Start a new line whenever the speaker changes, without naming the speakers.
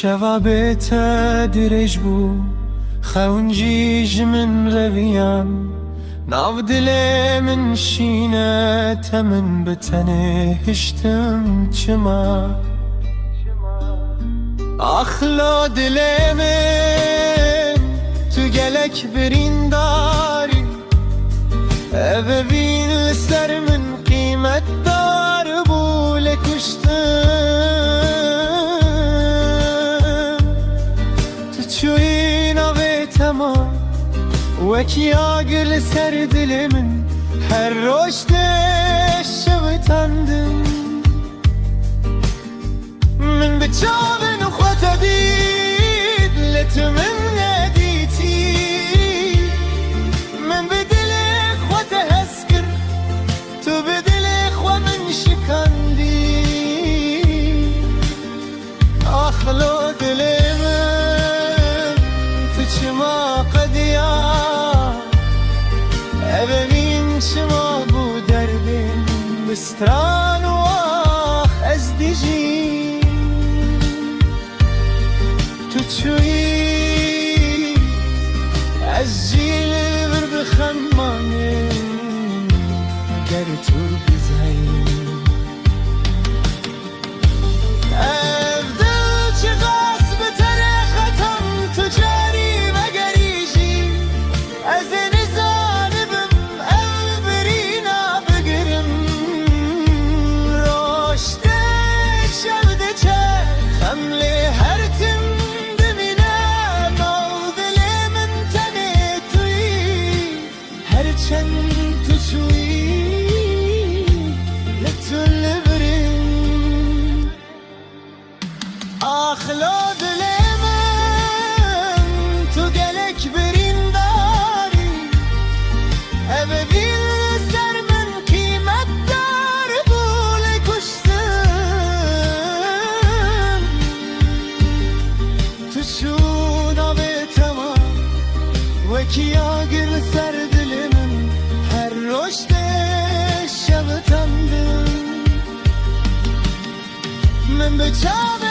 شوا بيتا درجبو خونجيج من ربيان ناف دلي من شينة تمن بتنه هشتم چما اخلا دلي من تو گلك برين داري اوه بين لسر من قيمت دار بولك چوی نوی تمام وکی آگل سر دل من هر روش دشو تندم من به چاون خوات دید لتو من ندیتی من به دل خوات هسکر تو به دل خوا من شکندی اخلو دل چما قدیا ابین چما بو دربین بستران و آخ از دیجی تو چوی از جیل بر بخمانه گر تور بزهی اخلا دل من تو گلک برین داری اوه بیل سر من قیمت دار بول کشتم تو شون آوه تمام وکی آگر سر دل من هر رشد شب تندم من به چاوه